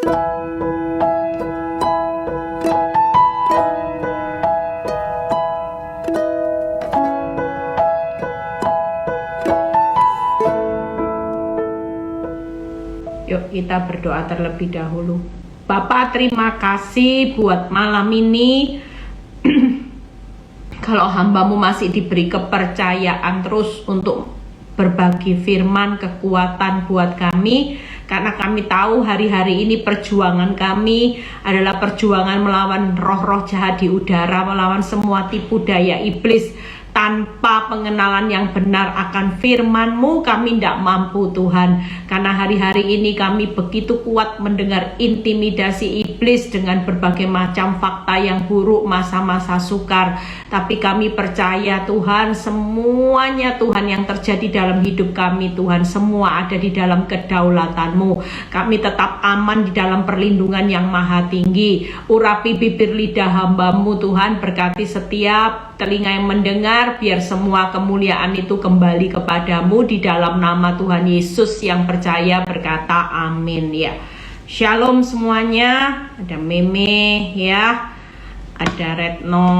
Yuk kita berdoa terlebih dahulu. Bapak, terima kasih buat malam ini. Kalau hamba-Mu masih diberi kepercayaan terus untuk berbagi firman, kekuatan buat kami, karena kami tahu hari-hari ini perjuangan kami adalah perjuangan melawan roh-roh jahat di udara, melawan semua tipu daya iblis. Tanpa pengenalan yang benar akan firman-Mu, kami tidak mampu Tuhan. Karena hari-hari ini kami begitu kuat mendengar intimidasi iblis dengan berbagai macam fakta yang buruk, masa-masa sukar. Tapi kami percaya Tuhan, semuanya Tuhan yang terjadi dalam hidup kami Tuhan, semua ada di dalam kedaulatan-Mu. Kami tetap aman di dalam perlindungan yang maha tinggi. Urapi bibir lidah hamba-Mu Tuhan, berkati setiap telinga yang mendengar, biar semua kemuliaan itu kembali kepadamu di dalam nama Tuhan Yesus yang percaya berkata amin ya. Shalom semuanya. Ada Meme ya, ada Retno.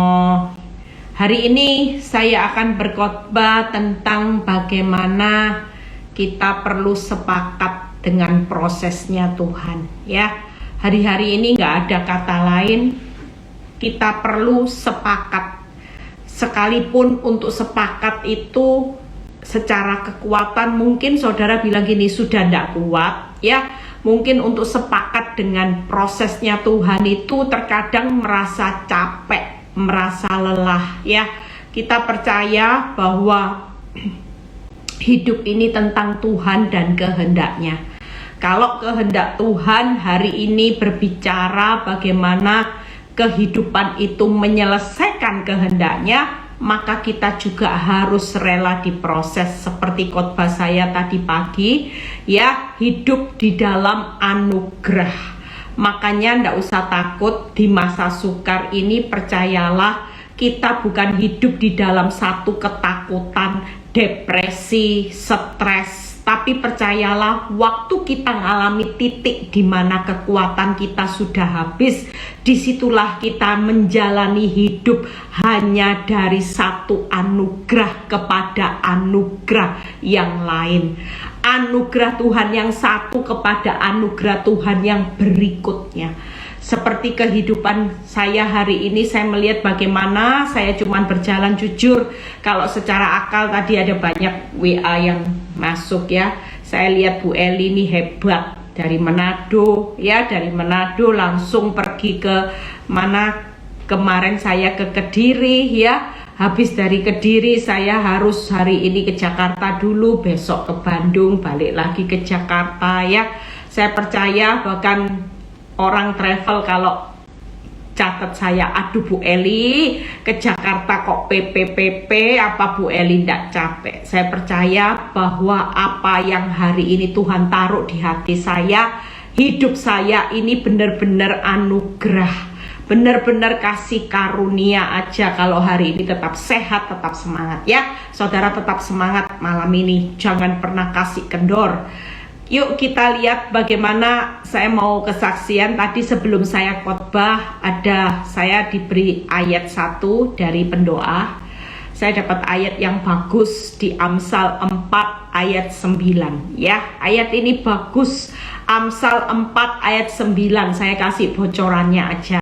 Hari ini saya akan berkhotbah tentang bagaimana kita perlu sepakat dengan prosesnya Tuhan ya. Hari-hari ini nggak ada kata lain, kita perlu sepakat. Sekalipun untuk sepakat itu secara kekuatan mungkin saudara bilang gini, sudah tidak kuat ya. Mungkin untuk sepakat dengan prosesnya Tuhan itu terkadang merasa capek, merasa lelah ya. Kita percaya bahwa hidup ini tentang Tuhan dan kehendaknya. Kalau kehendak Tuhan hari ini berbicara bagaimana kehidupan itu menyelesaikan kehendaknya, maka kita juga harus rela diproses. Seperti khotbah saya tadi pagi ya, hidup di dalam anugerah. Makanya ndak usah takut di masa sukar ini. Percayalah, kita bukan hidup di dalam satu ketakutan, depresi, stres. Tapi percayalah, waktu kita mengalami titik di mana kekuatan kita sudah habis, disitulah kita menjalani hidup hanya dari satu anugerah kepada anugerah yang lain. Anugerah Tuhan yang satu kepada anugerah Tuhan yang berikutnya. Seperti kehidupan saya hari ini, saya melihat bagaimana saya cuman berjalan jujur. Kalau secara akal tadi ada banyak WA yang masuk ya. Saya lihat Bu Eli ini hebat, dari Manado ya, dari Manado langsung pergi ke mana, kemarin saya ke Kediri ya. Habis dari Kediri saya harus hari ini ke Jakarta dulu, besok ke Bandung, balik lagi ke Jakarta ya. Saya percaya bahkan orang travel kalau catat saya, aduh Bu Eli ke Jakarta kok PPPP, apa Bu Eli ndak capek. Saya percaya bahwa apa yang hari ini Tuhan taruh di hati saya, hidup saya ini benar-benar anugerah, benar-benar kasih karunia aja. Kalau hari ini tetap sehat, tetap semangat ya. Saudara tetap semangat malam ini, jangan pernah kasih kendor. Yuk kita lihat bagaimana saya mau kesaksian. Tadi sebelum saya khotbah, saya diberi ayat 1 dari pendoa. Saya dapat ayat yang bagus di Amsal 4 ayat 9 ya. Ayat ini bagus, Amsal 4 ayat 9. Saya kasih bocorannya aja.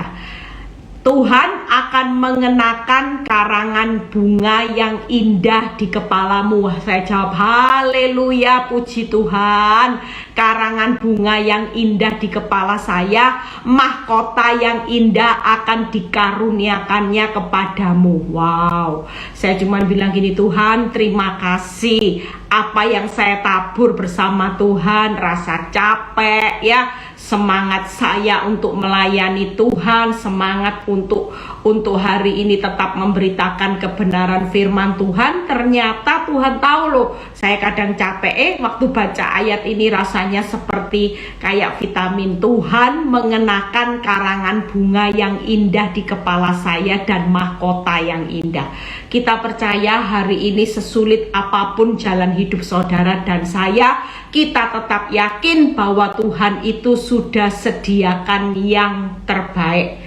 Tuhan akan mengenakan karangan bunga yang indah di kepalamu. Saya jawab haleluya, puji Tuhan. Karangan bunga yang indah di kepala saya, mahkota yang indah akan dikaruniakannya kepadamu. Wow, saya cuma bilang gini, Tuhan terima kasih. Apa yang saya tabur bersama Tuhan, rasa capek ya, semangat saya untuk melayani Tuhan, semangat untuk hari ini tetap memberitakan kebenaran firman Tuhan. Ternyata Tuhan tahu loh, saya kadang capek, waktu baca ayat ini rasanya seperti kayak vitamin. Tuhan mengenakan karangan bunga yang indah di kepala saya dan mahkota yang indah. Kita percaya hari ini sesulit apapun jalan hidup saudara dan saya, kita tetap yakin bahwa Tuhan itu sudah sediakan yang terbaik.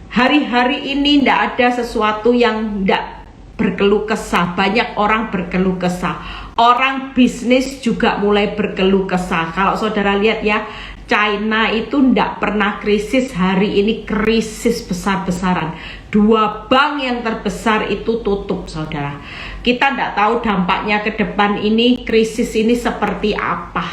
Hari-hari ini tidak ada sesuatu yang tidak berkeluh kesah. Banyak orang berkeluh kesah. Orang bisnis juga mulai berkeluh kesah. Kalau saudara lihat ya, China itu tidak pernah krisis, hari ini krisis besar-besaran. 2 bank yang terbesar itu tutup, saudara. Kita tidak tahu dampaknya ke depan ini, krisis ini seperti apa.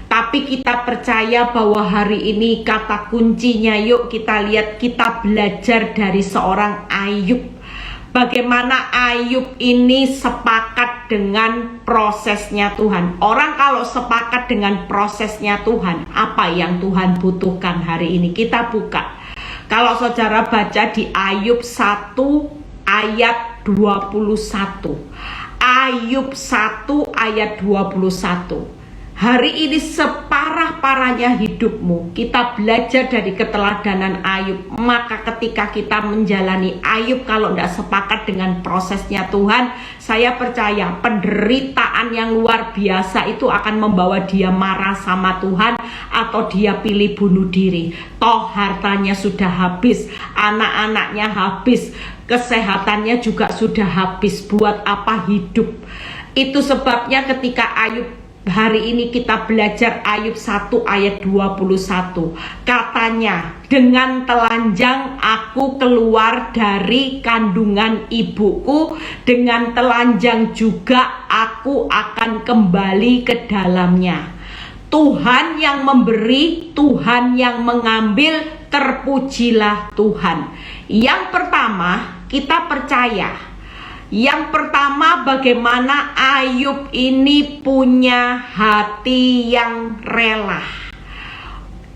Tapi kita percaya bahwa hari ini kata kuncinya, yuk kita lihat, kita belajar dari seorang Ayub. Bagaimana Ayub ini sepakat dengan prosesnya Tuhan. Orang kalau sepakat dengan prosesnya Tuhan, apa yang Tuhan butuhkan hari ini? Kita buka. Kalau saudara baca di Ayub 1 ayat 21. Ayub 1 ayat 21. Hari ini separah-parahnya hidupmu, kita belajar dari keteladanan Ayub. Maka ketika kita menjalani Ayub, kalau tidak sepakat dengan prosesnya Tuhan, saya percaya penderitaan yang luar biasa itu akan membawa dia marah sama Tuhan, atau dia pilih bunuh diri. Toh hartanya sudah habis, anak-anaknya habis, kesehatannya juga sudah habis. Buat apa hidup? Itu sebabnya ketika Ayub, hari ini kita belajar Ayub 1 ayat 21. Katanya, dengan telanjang aku keluar dari kandungan ibuku, dengan telanjang juga aku akan kembali ke dalamnya. Tuhan yang memberi, Tuhan yang mengambil, terpujilah Tuhan. Yang pertama, kita percaya. Yang pertama, bagaimana Ayub ini punya hati yang rela.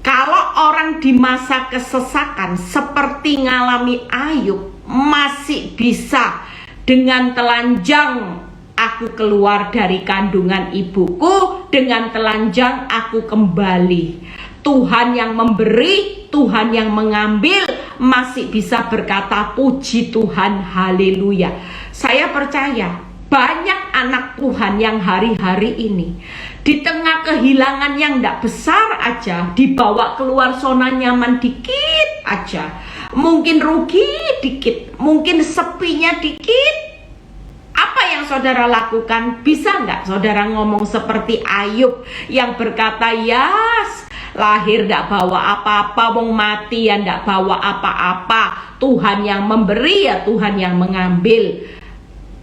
Kalau orang di masa kesesakan seperti ngalami Ayub, masih bisa dengan telanjang aku keluar dari kandungan ibuku, dengan telanjang aku kembali. Tuhan yang memberi, Tuhan yang mengambil, masih bisa berkata puji Tuhan, haleluya. Saya percaya banyak anak Tuhan yang hari-hari ini di tengah kehilangan yang tidak besar aja, dibawa keluar zona nyaman dikit aja, mungkin rugi dikit, mungkin sepinya dikit. Apa yang saudara lakukan? Bisa nggak saudara ngomong seperti Ayub yang berkata, "Yas, lahir ndak bawa apa-apa, wong mati ya ndak bawa apa-apa. Tuhan yang memberi ya Tuhan yang mengambil.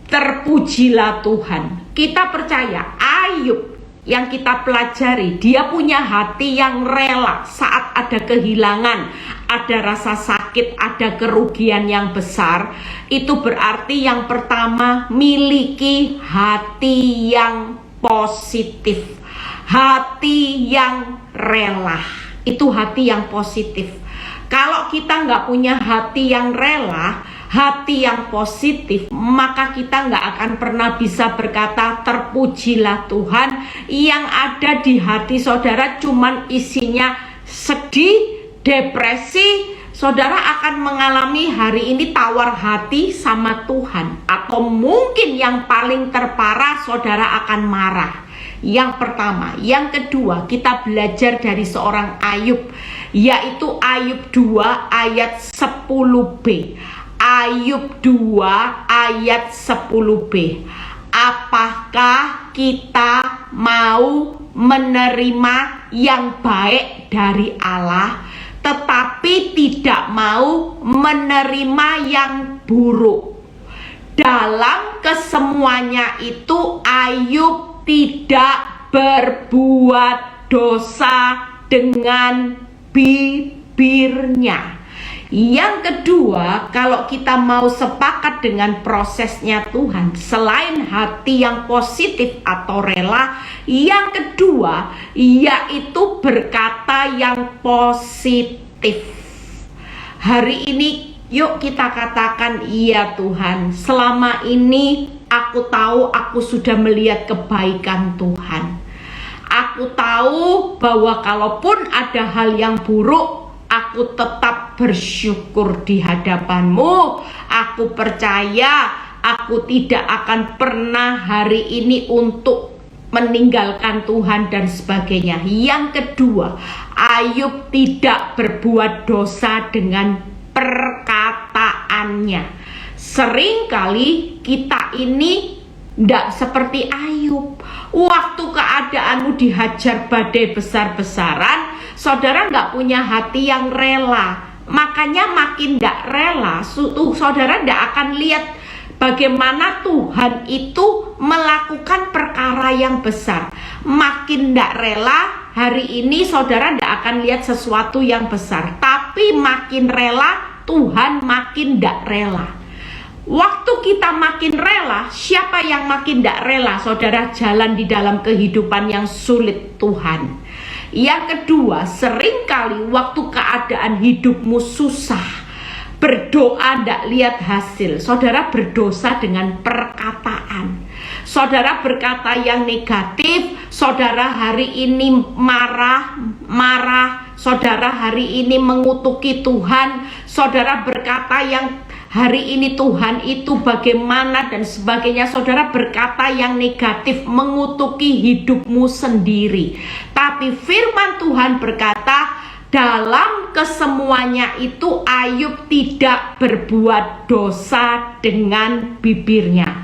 Terpujilah Tuhan." Kita percaya Ayub yang kita pelajari, dia punya hati yang rela saat ada kehilangan, ada rasa sakit, ada kerugian yang besar. Itu berarti yang pertama, miliki hati yang positif, hati yang rela. Itu hati yang positif. Kalau kita nggak punya hati yang rela, hati yang positif, maka kita nggak akan pernah bisa berkata terpujilah Tuhan. Yang ada di hati saudara cuman isinya sedih, depresi. Saudara akan mengalami hari ini tawar hati sama Tuhan. Atau mungkin yang paling terparah, saudara akan marah. Yang pertama. Yang kedua, kita belajar dari seorang Ayub, yaitu Ayub 2 ayat 10b. Ayub 2 ayat 10b. Apakah kita mau menerima yang baik dari Allah, tetapi tidak mau menerima yang buruk? Dalam kesemuanya itu Ayub tidak berbuat dosa dengan bibirnya. Yang kedua, kalau kita mau sepakat dengan prosesnya Tuhan, selain hati yang positif atau rela, yang kedua yaitu berkata yang positif. Hari ini yuk kita katakan, iya Tuhan, selama ini aku tahu aku sudah melihat kebaikan Tuhan. Aku tahu bahwa kalaupun ada hal yang buruk, aku tetap bersyukur di hadapan-Mu. Aku percaya aku tidak akan pernah hari ini untuk meninggalkan Tuhan dan sebagainya. Yang kedua, Ayub tidak berbuat dosa dengan perkataannya. Seringkali kita ini tidak seperti Ayub. Waktu keadaanmu dihajar badai besar-besaran, saudara nggak punya hati yang rela. Makanya makin tidak rela, saudara tidak akan lihat bagaimana Tuhan itu melakukan perkara yang besar. Makin tidak rela, hari ini saudara tidak akan lihat sesuatu yang besar. Tapi makin rela, Tuhan makin tidak rela. Waktu kita makin rela, siapa yang makin tidak rela? Saudara jalan di dalam kehidupan yang sulit Tuhan. Yang kedua, seringkali waktu keadaan hidupmu susah, berdoa tidak lihat hasil, saudara berdosa dengan perkataan. Saudara berkata yang negatif, saudara hari ini marah, saudara hari ini mengutuki Tuhan, saudara berkata yang hari ini Tuhan itu bagaimana dan sebagainya. Saudara berkata yang negatif, mengutuki hidupmu sendiri. Tapi firman Tuhan berkata, dalam kesemuanya itu Ayub tidak berbuat dosa dengan bibirnya.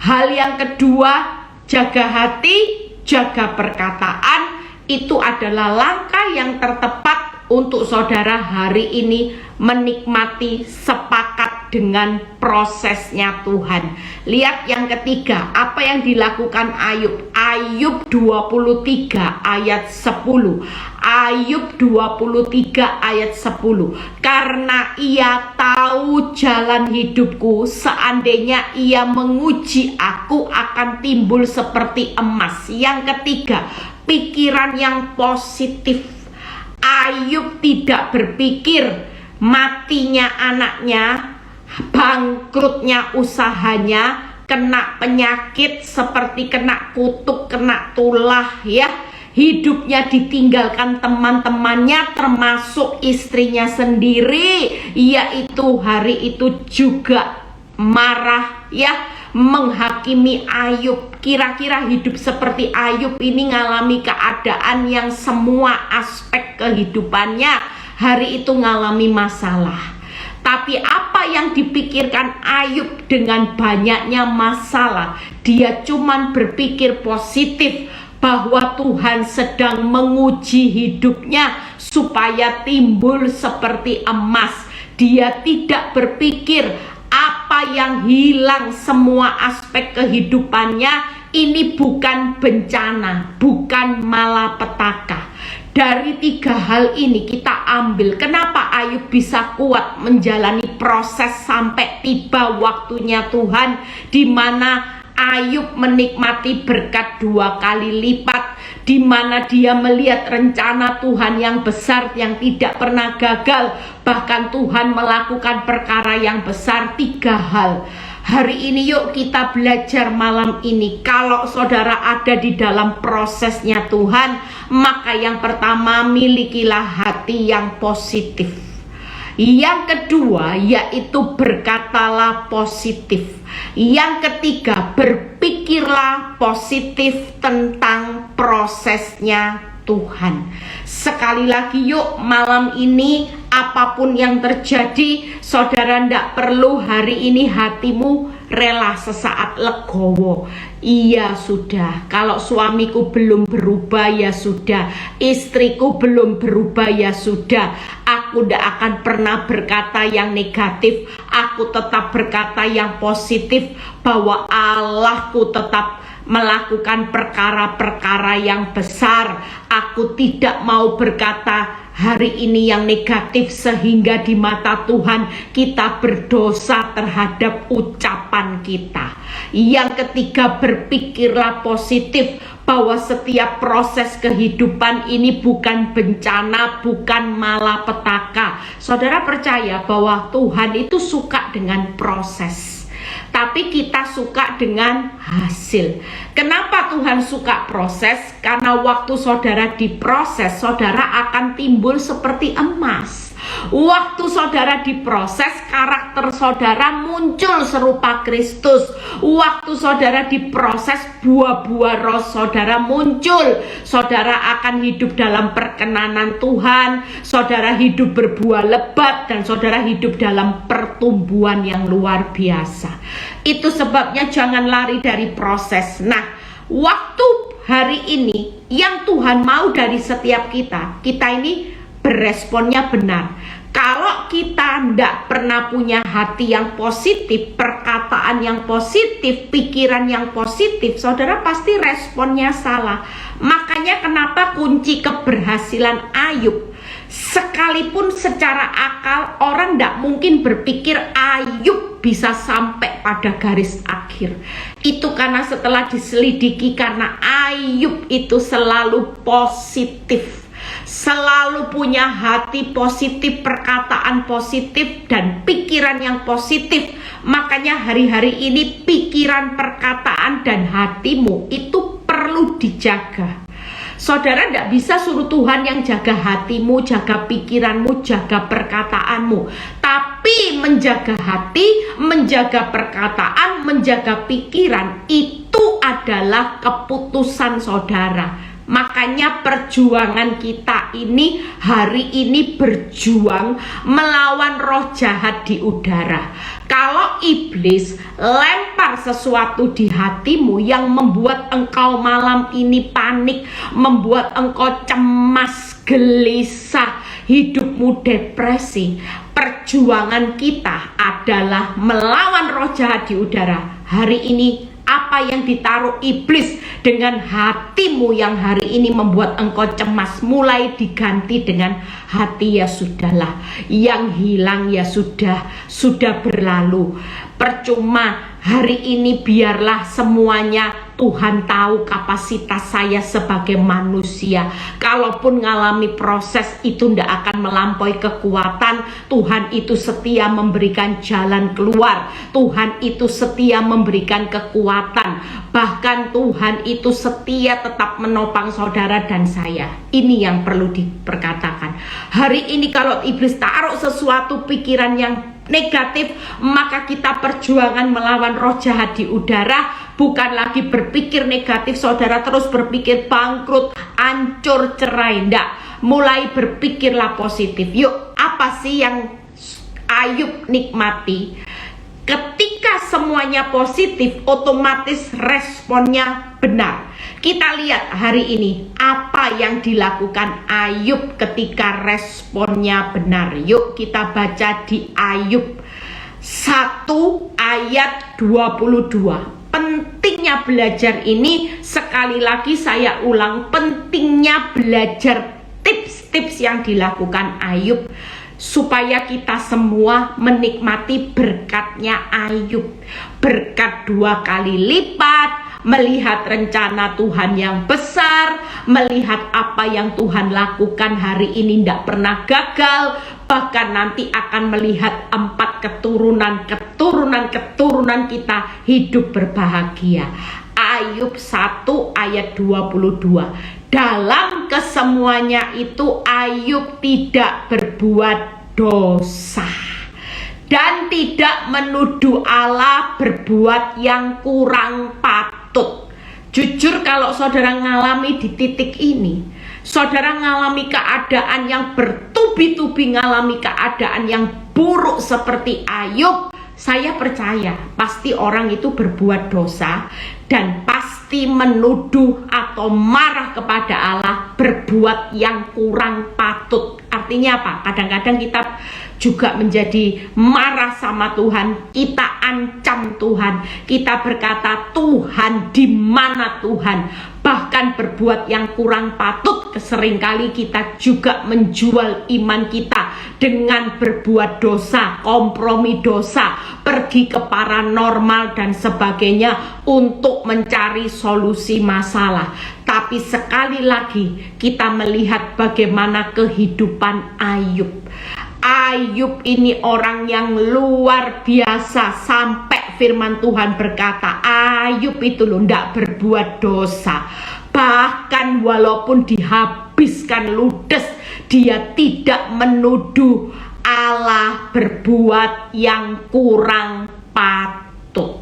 Hal yang kedua, jaga hati, jaga perkataan. Itu adalah langkah yang tertepat untuk saudara hari ini menikmati, sepakat dengan prosesnya Tuhan. Lihat yang ketiga, apa yang dilakukan Ayub. Ayub 23 ayat 10. Ayub 23 ayat 10. Karena ia tahu jalan hidupku, seandainya ia menguji aku akan timbul seperti emas. Yang ketiga, pikiran yang positif. Ayub tidak berpikir matinya anaknya, bangkrutnya usahanya, kena penyakit seperti kena kutuk, kena tulah ya. Hidupnya ditinggalkan teman-temannya termasuk istrinya sendiri, yaitu hari itu juga marah ya, menghakimi Ayub. Kira-kira hidup seperti Ayub ini ngalami keadaan yang semua aspek kehidupannya hari itu ngalami masalah. Tapi apa yang dipikirkan Ayub dengan banyaknya masalah? Dia cuman berpikir positif bahwa Tuhan sedang menguji hidupnya supaya timbul seperti emas. Dia tidak berpikir apa yang hilang semua aspek kehidupannya ini bukan bencana, bukan malapetaka. Dari tiga hal ini kita ambil kenapa Ayub bisa kuat menjalani proses sampai tiba waktunya Tuhan, di mana Ayub menikmati berkat 2 kali lipat, di mana dia melihat rencana Tuhan yang besar yang tidak pernah gagal. Bahkan Tuhan melakukan perkara yang besar. 3 hal. Hari ini yuk kita belajar malam ini. Kalau saudara ada di dalam prosesnya Tuhan, maka yang pertama, milikilah hati yang positif. Yang kedua, yaitu berkatalah positif. Yang ketiga, berpikirlah positif tentang prosesnya Tuhan. Sekali lagi yuk malam ini, apapun yang terjadi, saudara tidak perlu hari ini hatimu rela sesaat legowo. Iya sudah, kalau suamiku belum berubah ya sudah, istriku belum berubah ya sudah, aku tidak akan pernah berkata yang negatif, aku tetap berkata yang positif, bahwa Allahku tetap melakukan perkara-perkara yang besar. Aku tidak mau berkata hari ini yang negatif, sehingga di mata Tuhan kita berdosa terhadap ucapan kita. Yang ketiga, berpikirlah positif bahwa setiap proses kehidupan ini bukan bencana, bukan malapetaka. Saudara percaya bahwa Tuhan itu suka dengan proses, tapi kita suka dengan hasil. Kenapa Tuhan suka proses? Karena waktu saudara diproses, saudara akan timbul seperti emas. Waktu saudara diproses, karakter saudara muncul serupa Kristus. Waktu saudara diproses, buah-buah roh saudara muncul. Saudara akan hidup dalam perkenanan Tuhan, saudara hidup berbuah lebat, dan saudara hidup dalam pertumbuhan yang luar biasa. Itu sebabnya jangan lari dari proses. Nah, waktu hari ini yang Tuhan mau dari setiap kita ini beresponnya benar. Kalau kita tidak pernah punya hati yang positif, perkataan yang positif, pikiran yang positif, saudara pasti responnya salah. Makanya kenapa kunci keberhasilan Ayub, sekalipun secara akal orang tidak mungkin berpikir Ayub bisa sampai pada garis akhir. Itu karena setelah diselidiki, karena Ayub itu selalu positif, selalu punya hati positif, perkataan positif, dan pikiran yang positif. Makanya hari-hari ini pikiran, perkataan, dan hatimu itu perlu dijaga. Saudara tidak bisa suruh Tuhan yang jaga hatimu, jaga pikiranmu, jaga perkataanmu. Tapi menjaga hati, menjaga perkataan, menjaga pikiran, itu adalah keputusan saudara. Makanya perjuangan kita ini hari ini berjuang melawan roh jahat di udara. Kalau iblis lempar sesuatu di hatimu yang membuat engkau malam ini panik, membuat engkau cemas, gelisah, hidupmu depresi, perjuangan kita adalah melawan roh jahat di udara. Hari ini apa yang ditaruh iblis dengan hatimu yang hari ini membuat engkau cemas, mulai diganti dengan hati ya sudahlah, yang hilang ya sudah berlalu. Percuma hari ini, biarlah semuanya Tuhan tahu kapasitas saya sebagai manusia. Kalaupun ngalami proses itu tidak akan melampaui kekuatan. Tuhan itu setia memberikan jalan keluar. Tuhan itu setia memberikan kekuatan. Bahkan Tuhan itu setia tetap menopang saudara dan saya. Ini yang perlu diperkatakan. Hari ini kalau iblis taruh sesuatu pikiran yang negatif, maka kita perjuangan melawan roh jahat di udara. Bukan lagi berpikir negatif, saudara terus berpikir bangkrut, hancur, cerai. Nggak, mulai berpikirlah positif. Yuk, apa sih yang Ayub nikmati? Ketika semuanya positif, otomatis responnya benar. Kita lihat hari ini apa yang dilakukan Ayub ketika responnya benar. Yuk kita baca di Ayub 1 ayat 22. Pentingnya belajar ini, sekali lagi saya ulang, pentingnya belajar tips-tips yang dilakukan Ayub, supaya kita semua menikmati berkatnya Ayub. Berkat 2 kali lipat, melihat rencana Tuhan yang besar, melihat apa yang Tuhan lakukan hari ini tidak pernah gagal, bahkan nanti akan melihat 4 keturunan kita hidup berbahagia. Ayub 1 ayat 22. Dalam kesemuanya itu Ayub tidak berbuat dosa dan tidak menuduh Allah berbuat yang kurang patut. Jujur, kalau saudara ngalami di titik ini, saudara ngalami keadaan yang bertubi-tubi, ngalami keadaan yang buruk seperti Ayub, saya percaya pasti orang itu berbuat dosa dan pasti menuduh atau marah kepada Allah, berbuat yang kurang patut. Artinya apa? Kadang-kadang kita juga menjadi marah sama Tuhan, kita ancam Tuhan, kita berkata, Tuhan di mana Tuhan? Bahkan berbuat yang kurang patut. Seringkali kita juga menjual iman kita dengan berbuat dosa, kompromi dosa, pergi ke paranormal dan sebagainya untuk mencari solusi masalah. Tapi sekali lagi kita melihat bagaimana kehidupan Ayub. Ayub ini orang yang luar biasa, sampai firman Tuhan berkata Ayub itu loh tidak berbuat dosa. Bahkan bahkan walaupun dihabiskan ludes, dia tidak menuduh Allah berbuat yang kurang patut.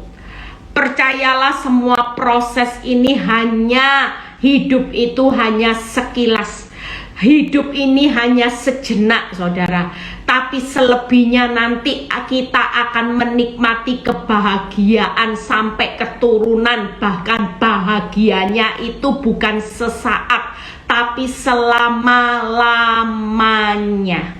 Percayalah, semua proses ini hidup itu hanya sekilas. Hidup ini hanya sejenak, saudara. Tapi selebihnya nanti kita akan menikmati kebahagiaan sampai keturunan. Bahkan bahagianya itu bukan sesaat, tapi selama-lamanya.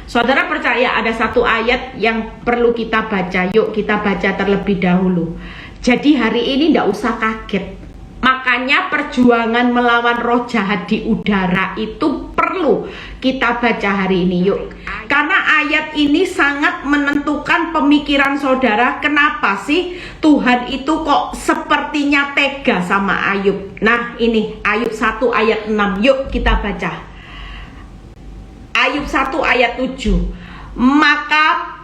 Saudara percaya ada satu ayat yang perlu kita baca. Yuk kita baca terlebih dahulu. Jadi hari ini tidak usah kaget. Makanya perjuangan melawan roh jahat di udara itu perlu kita baca hari ini. Yuk, karena ayat ini sangat menentukan pemikiran saudara. Kenapa sih Tuhan itu kok sepertinya tega sama Ayub? Nah ini Ayub 1 ayat 6. Yuk kita baca Ayub 1 ayat 7. Maka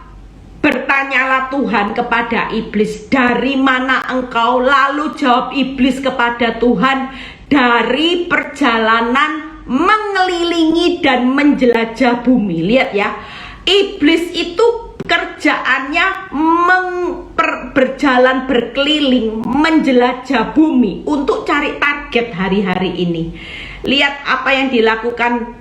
bertanyalah Tuhan kepada iblis, dari mana engkau? Lalu jawab iblis kepada Tuhan, dari perjalanan mengelilingi dan menjelajah bumi. Lihat ya, iblis itu kerjaannya berjalan berkeliling, menjelajah bumi untuk cari target hari-hari ini. Lihat apa yang dilakukan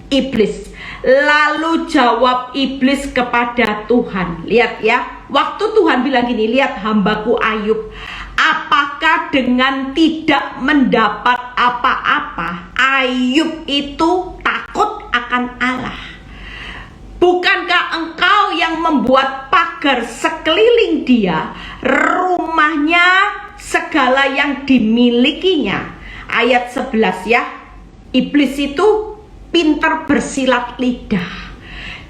iblis. Lalu jawab iblis kepada Tuhan. Lihat ya, waktu Tuhan bilang gini, lihat hambaku Ayub, apakah dengan tidak mendapat apa-apa Ayub itu takut akan Allah? Bukankah engkau yang membuat pagar sekeliling dia, rumahnya, segala yang dimilikinya? Ayat 11 ya. Iblis itu pintar bersilat lidah.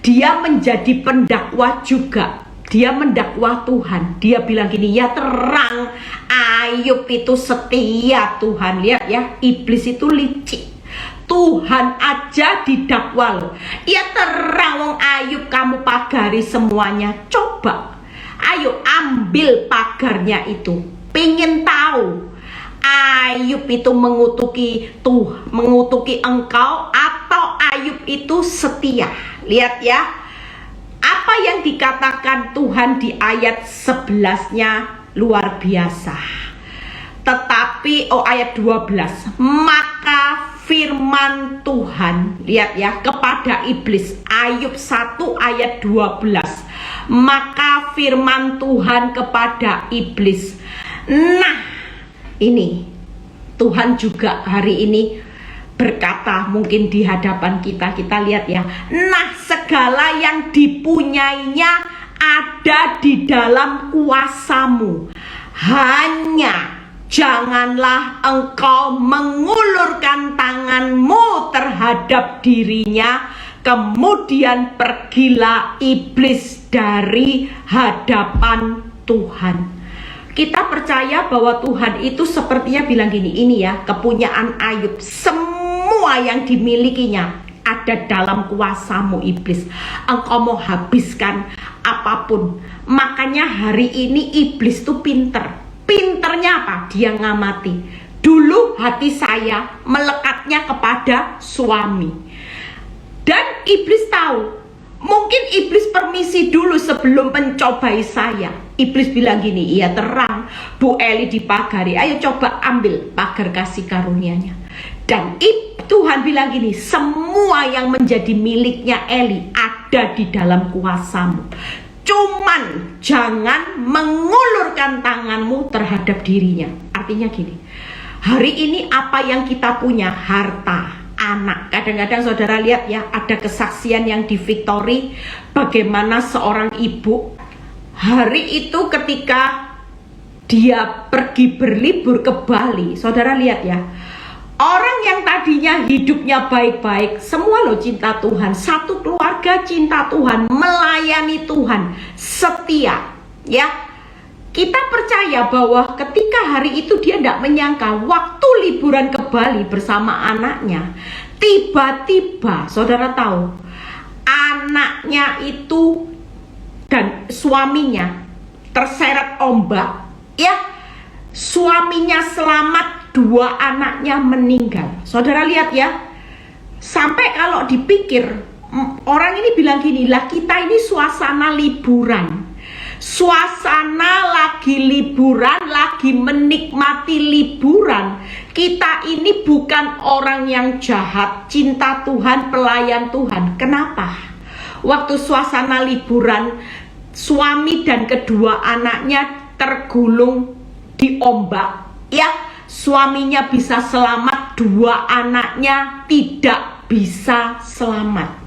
Dia menjadi pendakwa juga. Dia mendakwa Tuhan. Dia bilang gini, ya terang Ayub itu setia Tuhan. Lihat ya, iblis itu licik. Tuhan aja didakwa loh. Ya terang wong Ayub kamu pagari semuanya. Coba, ayo ambil pagarnya itu. Pengen tahu Ayub itu mengutuki engkau atau Ayub itu setia. Lihat ya, apa yang dikatakan Tuhan di ayat 11-nya luar biasa. Tetapi ayat 12, maka firman Tuhan, lihat ya, kepada iblis. Ayub 1 ayat 12. Maka firman Tuhan kepada iblis. Nah, ini Tuhan juga hari ini berkata mungkin di hadapan kita lihat ya. Nah, segala yang dipunyainya ada di dalam kuasamu. Hanya janganlah engkau mengulurkan tanganmu terhadap dirinya. Kemudian pergilah iblis dari hadapan Tuhan. Kita percaya bahwa Tuhan itu sepertinya bilang gini, ini ya kepunyaan Ayub, semua yang dimilikinya ada dalam kuasamu iblis. Engkau mau habiskan apapun. Makanya hari ini iblis tuh pinter. Pinternya apa? Dia ngamati. Dulu hati saya melekatnya kepada suami. Dan iblis tahu. Mungkin iblis permisi dulu sebelum mencobai saya. Iblis bilang gini, iya terang Bu Eli dipagari, ayo coba ambil pagar kasih karunia-Nya. Dan Tuhan bilang gini, semua yang menjadi miliknya Eli ada di dalam kuasamu. Cuman jangan mengulurkan tanganmu terhadap dirinya. Artinya gini, hari ini apa yang kita punya, harta, anak. Kadang-kadang saudara lihat ya, ada kesaksian yang di Victory, bagaimana seorang ibu hari itu ketika dia pergi berlibur ke Bali. Saudara lihat ya, orang yang tadinya hidupnya baik-baik, semua loh cinta Tuhan, satu keluarga cinta Tuhan, melayani Tuhan, setia ya. Kita percaya bahwa ketika hari itu dia tidak menyangka, waktu liburan ke Bali bersama anaknya, tiba-tiba saudara tahu, anaknya itu dan suaminya terseret ombak ya. Suaminya selamat, dua anaknya meninggal. Saudara lihat ya, sampai kalau dipikir orang ini bilang gini, lah kita ini suasana liburan, suasana lagi liburan, lagi menikmati liburan. Kita ini bukan orang yang jahat, cinta Tuhan, pelayan Tuhan. Kenapa? Waktu suasana liburan, suami dan kedua anaknya tergulung di ombak, ya, suaminya bisa selamat, dua anaknya tidak bisa selamat.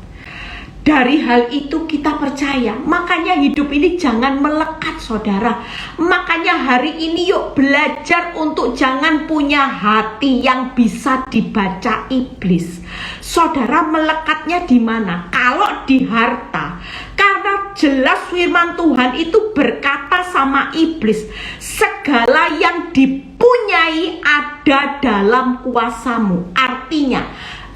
Dari hal itu kita percaya, makanya hidup ini jangan melekat, saudara. Makanya hari ini yuk belajar untuk jangan punya hati yang bisa dibaca iblis. Saudara, melekatnya di mana? Kalau di harta. Karena jelas firman Tuhan itu berkata sama iblis, segala yang dipunyai ada dalam kuasamu. Artinya,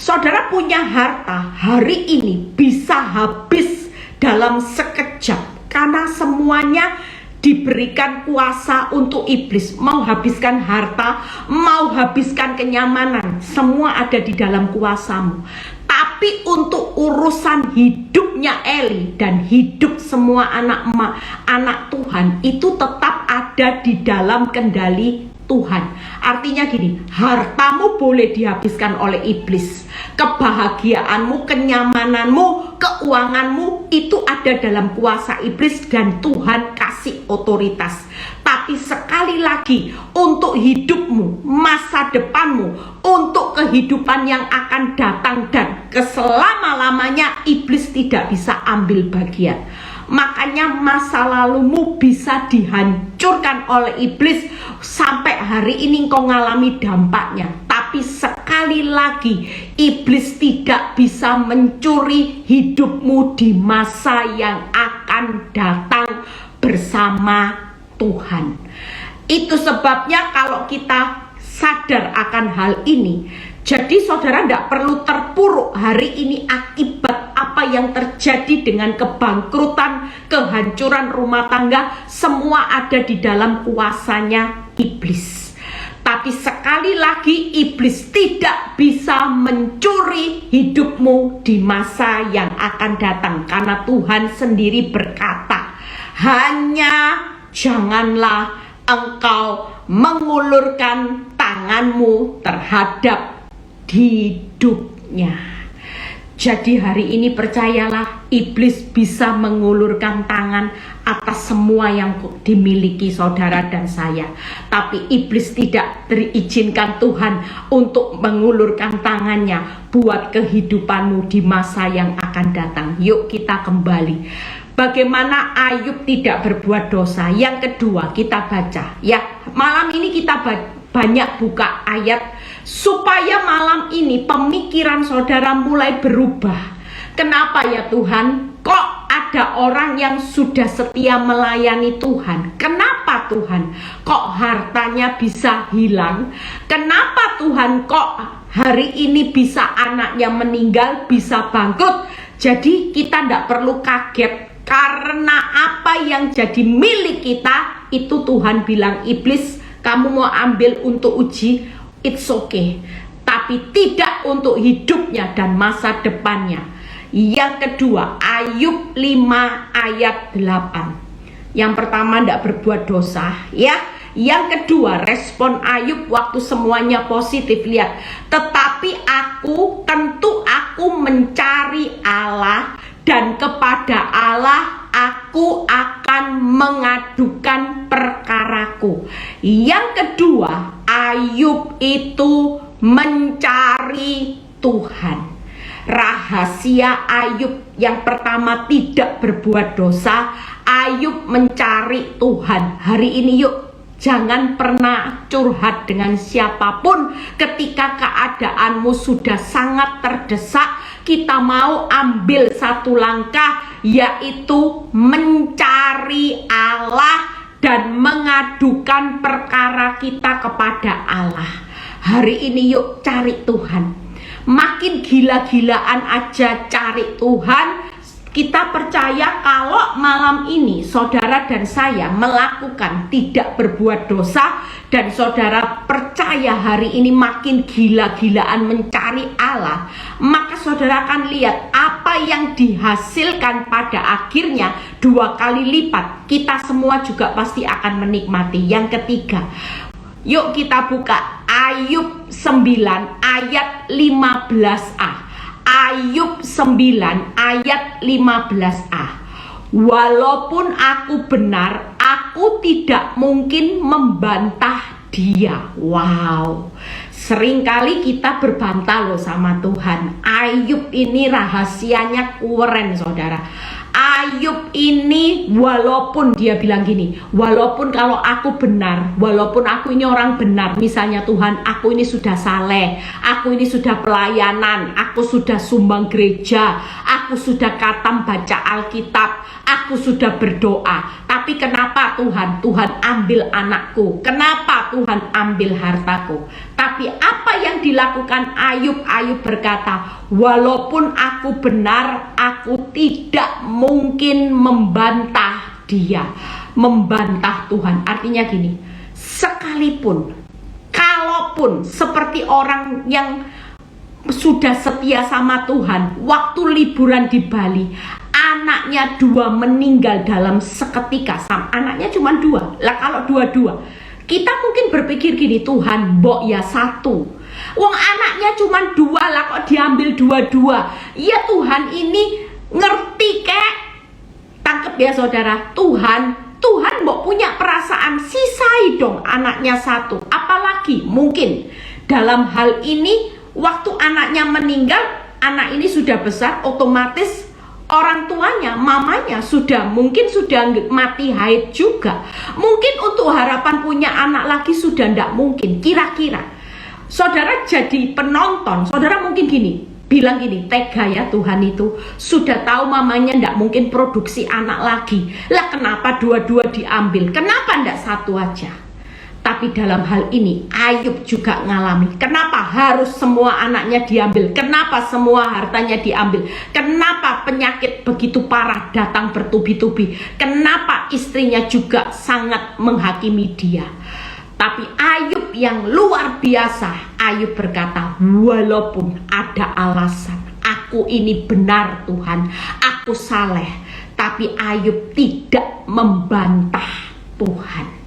saudara punya harta hari ini bisa habis dalam sekejap, karena semuanya diberikan kuasa untuk iblis. Mau habiskan harta, mau habiskan kenyamanan, semua ada di dalam kuasamu. Tapi untuk urusan hidupnya Eli dan hidup semua anak Tuhan itu tetap ada di dalam kendali Tuhan. Artinya gini, hartamu boleh dihabiskan oleh iblis, kebahagiaanmu, kenyamananmu, keuanganmu itu ada dalam kuasa iblis dan Tuhan kasih otoritas. Tapi sekali lagi, untuk hidupmu, masa depanmu, untuk kehidupan yang akan datang dan keselama-lamanya, iblis tidak bisa ambil bagian. Makanya masa lalumu bisa dihancurkan oleh iblis. Sampai hari ini engkau ngalami dampaknya. Tapi sekali lagi, iblis tidak bisa mencuri hidupmu di masa yang akan datang bersama Tuhan. Itu sebabnya kalau kita sadar akan hal ini, jadi saudara tidak perlu terpuruk hari ini akibat apa yang terjadi dengan kebangkrutan, kehancuran rumah tangga. Semua ada di dalam kuasanya iblis. Tapi sekali lagi, iblis tidak bisa mencuri hidupmu di masa yang akan datang. Karena Tuhan sendiri berkata, hanya janganlah engkau mengulurkan tanganmu terhadap hidupnya. Jadi hari ini percayalah, iblis bisa mengulurkan tangan atas semua yang dimiliki saudara dan saya. Tapi iblis tidak diizinkan Tuhan untuk mengulurkan tangannya buat kehidupanmu di masa yang akan datang. Yuk kita kembali. Bagaimana Ayub tidak berbuat dosa. Yang kedua kita baca. Ya, malam ini kita banyak buka ayat supaya malam ini pemikiran saudara mulai berubah. Kenapa ya Tuhan? Kok ada orang yang sudah setia melayani Tuhan? Kenapa Tuhan? Kok hartanya bisa hilang? Kenapa Tuhan? Kok hari ini bisa anaknya meninggal, bisa bangkrut? Jadi kita tidak perlu kaget. Karena apa yang jadi milik kita itu Tuhan bilang, iblis kamu mau ambil untuk uji, it's okay, tapi tidak untuk hidupnya dan masa depannya. Yang kedua, Ayub 5 ayat 8. Yang pertama, tidak berbuat dosa, ya. Yang kedua, respon Ayub waktu semuanya positif. Lihat, tetapi tentu aku mencari Allah, dan kepada Allah aku akan mengadukan perkaraku. Yang kedua, Ayub itu mencari Tuhan. Rahasia Ayub yang pertama tidak berbuat dosa. Ayub mencari Tuhan. Hari ini yuk, jangan pernah curhat dengan siapapun ketika keadaanmu sudah sangat terdesak. Kita mau ambil satu langkah, yaitu mencari Allah dan mengadukan perkara kita kepada Allah. Hari ini yuk cari Tuhan. Makin gila-gilaan aja cari Tuhan. Kita percaya kalau malam ini saudara dan saya melakukan tidak berbuat dosa, dan saudara percaya hari ini makin gila-gilaan mencari Allah, maka saudara akan lihat apa yang dihasilkan pada akhirnya 2 kali lipat. Kita semua juga pasti akan menikmati. Yang ketiga, yuk kita buka Ayub 9 ayat 15a. Ayub 9 ayat 15a. Walaupun aku benar, aku tidak mungkin membantah dia. Wow, seringkali kita berbantah loh sama Tuhan. Ayub ini rahasianya keren, saudara. Ayub ini walaupun dia bilang gini, walaupun kalau aku benar, walaupun aku ini orang benar, misalnya Tuhan, aku ini sudah saleh, aku ini sudah pelayanan, aku sudah sumbang gereja, aku sudah khatam baca Alkitab, aku sudah berdoa, tapi kenapa Tuhan ambil anakku? Kenapa Tuhan ambil hartaku? Tapi apa yang dilakukan Ayub? Ayub berkata, walaupun aku benar, aku tidak mungkin membantah dia, membantah Tuhan. Artinya gini, sekalipun, kalaupun seperti orang yang sudah setia sama Tuhan, waktu liburan di Bali, anaknya 2 meninggal dalam seketika. Anaknya cuma 2. Lah kalau 2, kita mungkin berpikir gini, Tuhan, mbok ya 1. Wong anaknya cuma 2, lah kok diambil 2. Ya Tuhan ini ngerti kek. Tangkep ya saudara, Tuhan mbok punya perasaan, sisai dong anaknya 1. Apalagi mungkin dalam hal ini waktu anaknya meninggal, anak ini sudah besar, otomatis orang tuanya, mamanya mungkin sudah mati haid juga. Mungkin untuk harapan punya anak lagi sudah tidak mungkin. Kira-kira saudara jadi penonton, saudara mungkin bilang gini, tega ya Tuhan itu, sudah tahu mamanya tidak mungkin produksi anak lagi. Lah kenapa 2 diambil? Kenapa tidak 1 aja? Tapi dalam hal ini Ayub juga ngalami. Kenapa harus semua anaknya diambil? Kenapa semua hartanya diambil? Kenapa penyakit begitu parah datang bertubi-tubi? Kenapa istrinya juga sangat menghakimi dia? Tapi Ayub yang luar biasa, Ayub berkata, walaupun ada alasan, aku ini benar Tuhan, aku saleh, tapi Ayub tidak membantah Tuhan.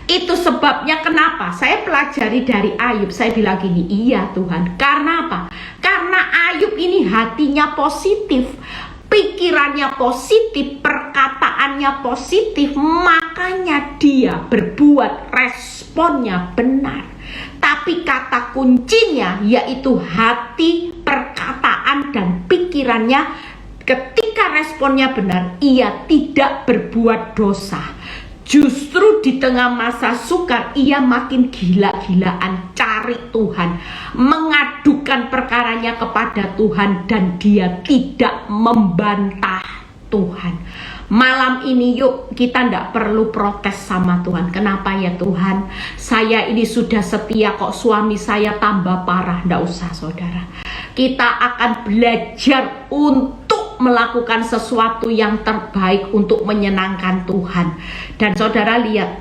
Itu sebabnya kenapa saya pelajari dari Ayub, saya bilang gini, iya Tuhan, karena apa? Karena Ayub ini hatinya positif, pikirannya positif, perkataannya positif, makanya dia berbuat, responnya benar. Tapi kata kuncinya yaitu hati, perkataan, dan pikirannya. Ketika responnya benar, ia tidak berbuat dosa. Justru di tengah masa sukar, ia makin gila-gilaan cari Tuhan, mengadukan perkaranya kepada Tuhan, dan dia tidak membantah Tuhan. Malam ini yuk kita tidak perlu protes sama Tuhan. Kenapa ya Tuhan, saya ini sudah setia kok, suami saya tambah parah. Tidak usah saudara, kita akan belajar untuk melakukan sesuatu yang terbaik untuk menyenangkan Tuhan. Dan saudara lihat,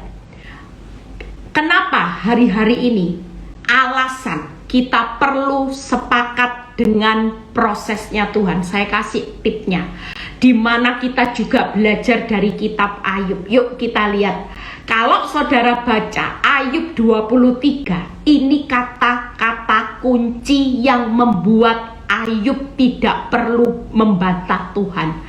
kenapa hari-hari ini alasan kita perlu sepakat dengan prosesnya Tuhan. Saya kasih tipnya, dimana kita juga belajar dari kitab Ayub. Yuk kita lihat. Kalau saudara baca Ayub 23, ini kata-kata kunci yang membuat Ayub tidak perlu membantah Tuhan.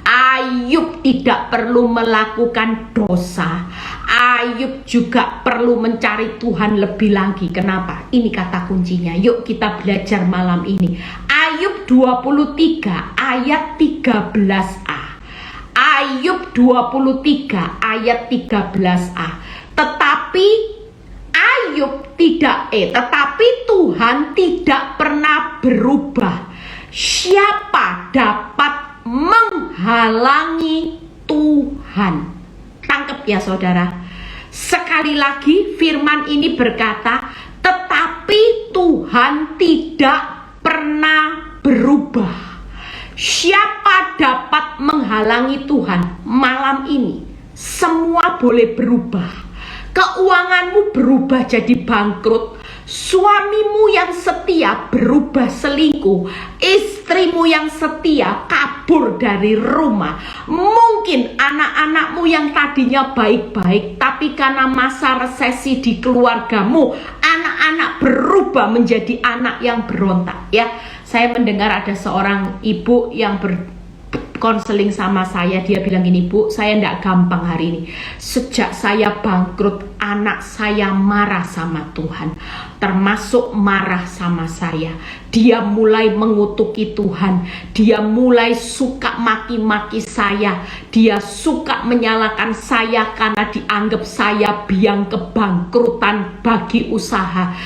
Ayub tidak perlu melakukan dosa. Ayub juga perlu mencari Tuhan lebih lagi. Kenapa? Ini kata kuncinya. Yuk kita belajar malam ini. Ayub 23 ayat 13a. Ayub 23 ayat 13a. Tetapi Tuhan tidak pernah berubah. Siapa dapat menghalangi Tuhan? Tangkap ya saudara. Sekali lagi firman ini berkata, tetapi Tuhan tidak pernah berubah. Siapa Apa dapat menghalangi Tuhan? Malam ini semua boleh berubah. Keuanganmu berubah jadi bangkrut, suamimu yang setia berubah selingkuh, istrimu yang setia kabur dari rumah. Mungkin anak-anakmu yang tadinya baik-baik, tapi karena masa resesi di keluargamu, anak-anak berubah menjadi anak yang berontak. Ya, saya mendengar ada seorang ibu yang konseling sama saya. Dia bilang gini, Bu, saya tidak gampang hari ini. Sejak saya bangkrut, anak saya marah sama Tuhan, termasuk marah sama saya. Dia mulai mengutuki Tuhan, dia mulai suka maki-maki saya, dia suka menyalahkan saya karena dianggap saya biang kebangkrutan bagi usaha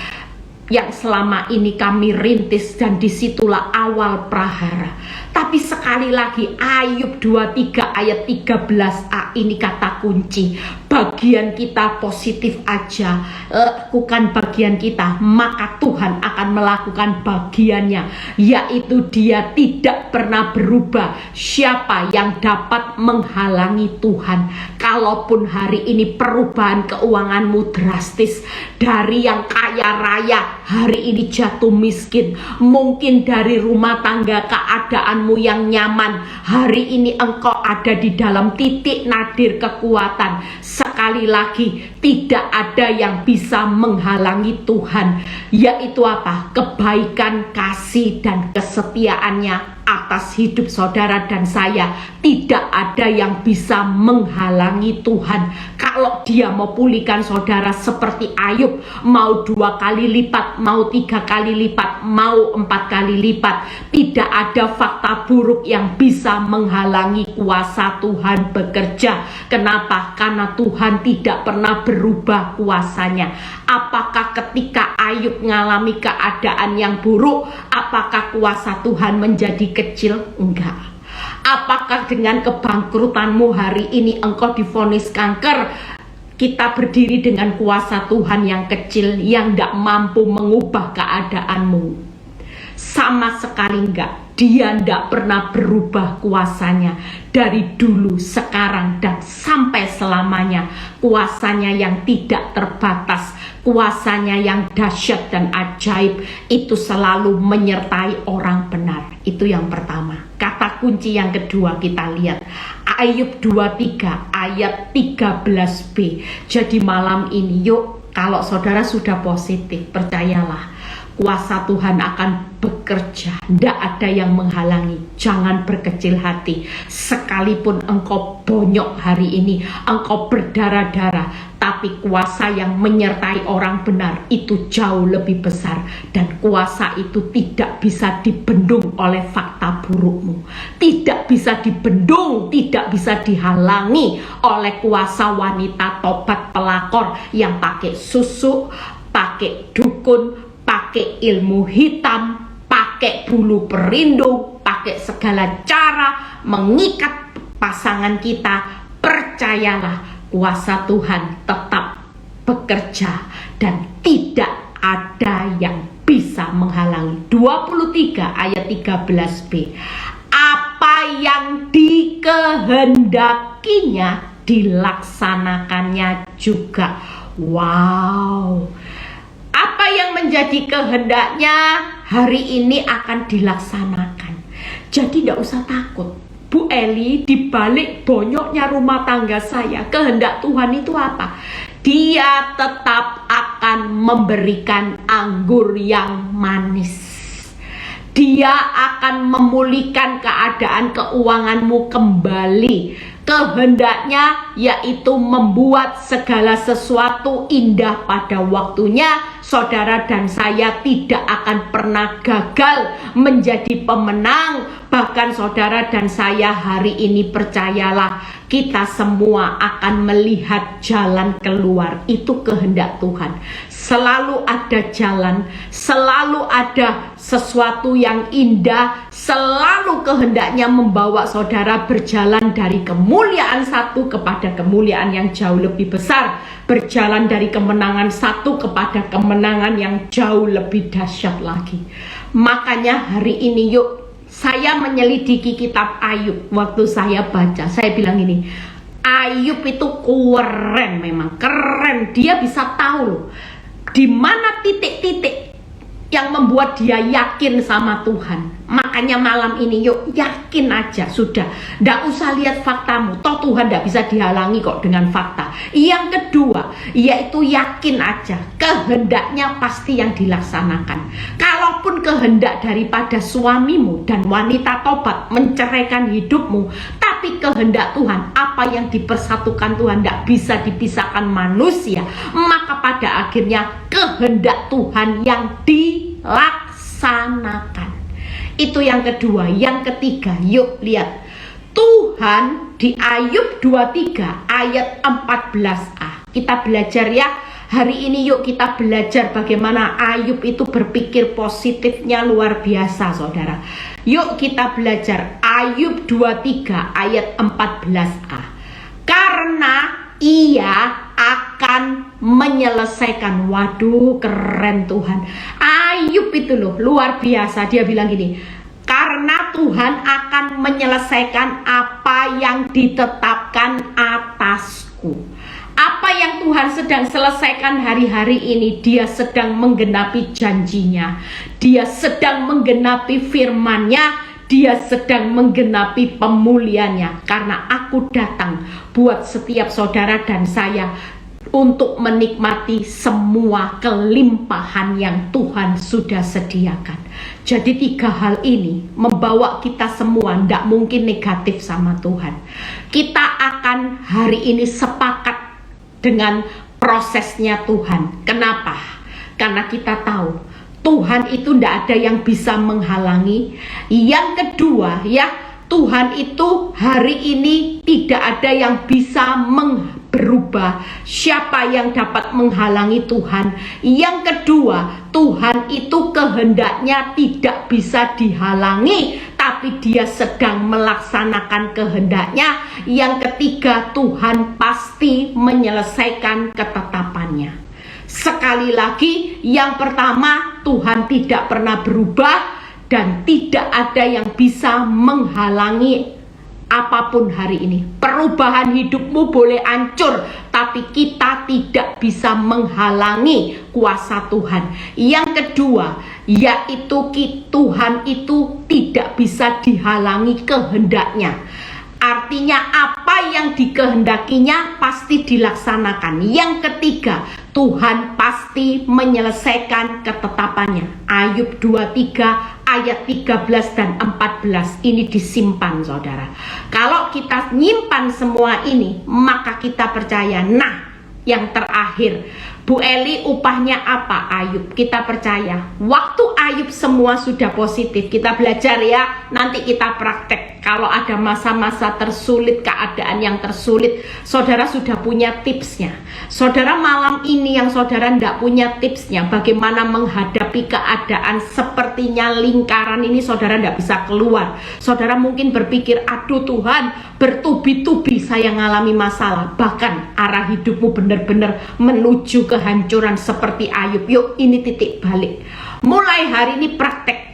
yang selama ini kami rintis, dan disitulah awal prahara. Tapi sekali lagi, Ayub 23 ayat 13a ini kata kunci. Bagian kita positif aja, lakukan bagian kita, maka Tuhan akan melakukan bagiannya, yaitu Dia tidak pernah berubah. Siapa yang dapat menghalangi Tuhan? Kalaupun hari ini perubahan keuanganmu drastis, dari yang kaya raya hari ini jatuh miskin, mungkin dari rumah tangga keadaanmu yang nyaman, hari ini engkau ada di dalam titik nadir kekuatan. Sekali lagi, tidak ada yang bisa menghalangi Tuhan, yaitu apa? Kebaikan, kasih, dan kesetiaannya atas hidup saudara dan saya. Tidak ada yang bisa menghalangi Tuhan. Kalau Dia mau pulihkan saudara seperti Ayub, mau 2 kali lipat, mau 3 kali lipat, mau 4 kali lipat, tidak ada fakta buruk yang bisa menghalangi kuasa Tuhan bekerja. Kenapa? Karena Tuhan tidak pernah berubah kuasanya. Apakah ketika Ayub mengalami keadaan yang buruk, apakah kuasa Tuhan menjadi kecil? Enggak. Apakah dengan kebangkrutanmu hari ini engkau divonis kanker, kita berdiri dengan kuasa Tuhan yang kecil, yang tidak mampu mengubah keadaanmu? Sama sekali enggak. Dia tidak pernah berubah kuasanya dari dulu, sekarang, dan sampai selamanya. Kuasanya yang tidak terbatas, kuasanya yang dahsyat dan ajaib, itu selalu menyertai orang benar. Itu yang pertama. Kata kunci yang kedua kita lihat Ayub 23 ayat 13b. Jadi malam ini yuk, kalau saudara sudah positif, percayalah, kuasa Tuhan akan bekerja. Tidak ada yang menghalangi. Jangan berkecil hati. Sekalipun engkau bonyok hari ini, engkau berdarah-darah, tapi kuasa yang menyertai orang benar itu jauh lebih besar. Dan kuasa itu tidak bisa dibendung oleh fakta burukmu. Tidak bisa dibendung, tidak bisa dihalangi oleh kuasa wanita tobat pelakor yang pakai susu, pakai dukun, pakai ilmu hitam, pakai bulu perindung, pakai segala cara mengikat pasangan kita. Percayalah, kuasa Tuhan tetap bekerja dan tidak ada yang bisa menghalangi. 23 ayat 13b. Apa yang dikehendakinya dilaksanakannya juga. Wow. Apa yang menjadi kehendaknya hari ini akan dilaksanakan. Jadi tidak usah takut. Bu Eli, dibalik bonyoknya rumah tangga saya, kehendak Tuhan itu apa? Dia tetap akan memberikan anggur yang manis. Dia akan memulihkan keadaan keuanganmu kembali. Kehendaknya yaitu membuat segala sesuatu indah pada waktunya. Saudara dan saya tidak akan pernah gagal menjadi pemenang. Bahkan saudara dan saya hari ini, percayalah, kita semua akan melihat jalan keluar. Itu kehendak Tuhan. Selalu ada jalan, selalu ada sesuatu yang indah, selalu kehendaknya membawa saudara berjalan dari kemuliaan satu kepada kemuliaan yang jauh lebih besar, berjalan dari kemenangan satu kepada kemenangan yang jauh lebih dahsyat lagi. Makanya hari ini yuk, Saya menyelidiki kitab Ayub. Waktu saya baca, saya bilang ini, Ayub itu keren, memang keren. Dia bisa tahu loh, di mana titik-titik yang membuat dia yakin sama Tuhan. Makanya malam ini yuk yakin aja, sudah. Nggak usah lihat faktamu, toh Tuhan nggak bisa dihalangi kok dengan fakta. Yang kedua, yaitu yakin aja, kehendaknya pasti yang dilaksanakan. Kalaupun kehendak daripada suamimu dan wanita tobat menceraikan hidupmu, tapi kehendak Tuhan, apa yang dipersatukan Tuhan nggak bisa dipisahkan manusia, maka pada akhirnya kehendak Tuhan yang dilaksanakan. Itu yang kedua. Yang ketiga, yuk lihat Tuhan di Ayub 23 ayat 14a. Kita belajar ya. Hari ini yuk kita belajar bagaimana Ayub itu berpikir positifnya luar biasa, saudara. Yuk kita belajar Ayub 23 ayat 14a. Karena ia akan menyelesaikan. Waduh, keren Tuhan. Ayub itu loh luar biasa. Dia bilang gini, karena Tuhan akan menyelesaikan apa yang ditetapkan atasku. Apa yang Tuhan sedang selesaikan hari-hari ini, dia sedang menggenapi janjinya, dia sedang menggenapi firman-Nya, dia sedang menggenapi pemulihannya. Karena aku datang buat setiap saudara dan saya untuk menikmati semua kelimpahan yang Tuhan sudah sediakan. Jadi 3 hal ini membawa kita semua tidak mungkin negatif sama Tuhan. Kita akan hari ini sepakat dengan prosesnya Tuhan. Kenapa? Karena kita tahu Tuhan itu tidak ada yang bisa menghalangi. Yang kedua ya, Tuhan itu hari ini tidak ada yang bisa berubah. Siapa yang dapat menghalangi Tuhan? Yang kedua, Tuhan itu kehendaknya tidak bisa dihalangi, tapi dia sedang melaksanakan kehendaknya. Yang ketiga, Tuhan pasti menyelesaikan ketetapannya. Sekali lagi, yang pertama, Tuhan tidak pernah berubah dan tidak ada yang bisa menghalangi apapun hari ini. Perubahan hidupmu boleh hancur, tapi kita tidak bisa menghalangi kuasa Tuhan. Yang kedua, yaitu Tuhan itu tidak bisa dihalangi kehendaknya. Artinya apa yang dikehendakinya pasti dilaksanakan. Yang ketiga, Tuhan pasti menyelesaikan ketetapannya. Ayub 23 ayat 13 dan 14 ini disimpan, saudara. Kalau kita nyimpan semua ini, maka kita percaya. Nah, yang terakhir, Bu Eli, upahnya apa Ayub? Kita percaya. Waktu Ayub semua sudah positif, kita belajar ya. Nanti kita praktek. Kalau ada masa-masa tersulit, keadaan yang tersulit, saudara sudah punya tipsnya. Saudara malam ini yang saudara tidak punya tipsnya, bagaimana menghadapi keadaan sepertinya lingkaran ini, saudara tidak bisa keluar. Saudara mungkin berpikir, aduh Tuhan, bertubi-tubi saya mengalami masalah. Bahkan arah hidupmu benar-benar menuju kehancuran seperti Ayub. Yuk, ini titik balik. Mulai hari ini praktek.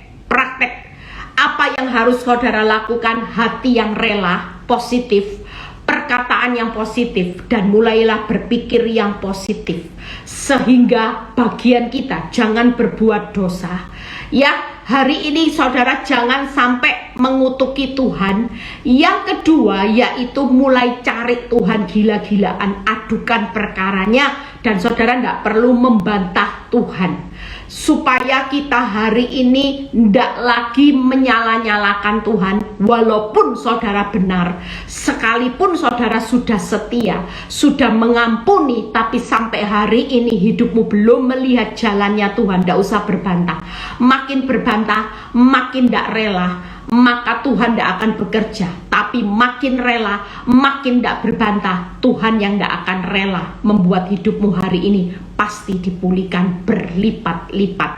Apa yang harus saudara lakukan? Hati yang rela, positif, perkataan yang positif, dan mulailah berpikir yang positif. Sehingga bagian kita jangan berbuat dosa. Ya, hari ini saudara jangan sampai mengutuki Tuhan. Yang kedua, yaitu mulai cari Tuhan gila-gilaan, adukan perkaranya, dan saudara tidak perlu membantah Tuhan. Supaya kita hari ini tidak lagi menyala-nyalakan Tuhan. Walaupun saudara benar, sekalipun saudara sudah setia, sudah mengampuni, tapi sampai hari ini hidupmu belum melihat jalannya Tuhan, tidak usah berbantah. Makin berbantah, makin tidak rela, maka Tuhan tidak akan bekerja. Tapi makin rela, makin tidak berbantah, Tuhan yang tidak akan rela membuat hidupmu hari ini pasti dipulihkan berlipat-lipat.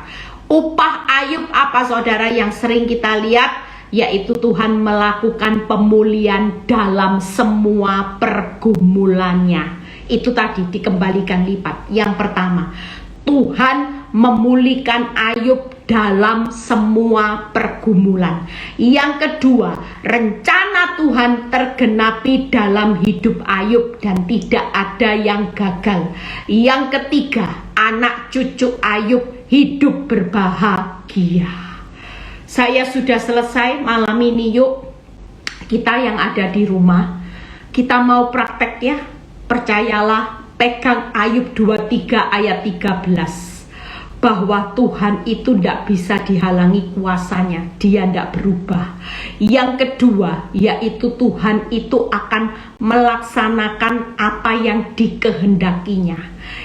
Upah Ayub apa saudara yang sering kita lihat? Yaitu Tuhan melakukan pemulihan dalam semua pergumulannya. Itu tadi dikembalikan lipat. Yang pertama, Tuhan memulihkan Ayub dalam semua pergumulan. Yang kedua, rencana Tuhan tergenapi dalam hidup Ayub dan tidak ada yang gagal. Yang ketiga, anak cucu Ayub hidup berbahagia. Saya sudah selesai malam ini. Yuk kita yang ada di rumah, kita mau praktek ya. Percayalah, pegang Ayub 23 ayat 13. Bahwa Tuhan itu tidak bisa dihalangi kuasanya, dia tidak berubah. Yang kedua, yaitu Tuhan itu akan melaksanakan apa yang dikehendakinya.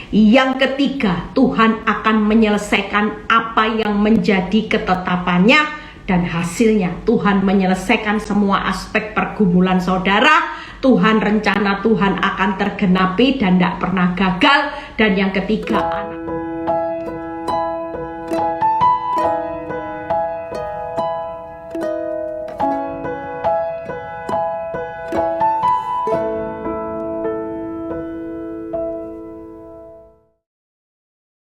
Yang ketiga, Tuhan akan menyelesaikan apa yang menjadi ketetapannya, dan hasilnya Tuhan menyelesaikan semua aspek pergumulan saudara. Tuhan, rencana Tuhan akan tergenapi dan tidak pernah gagal. Dan yang ketiga, anak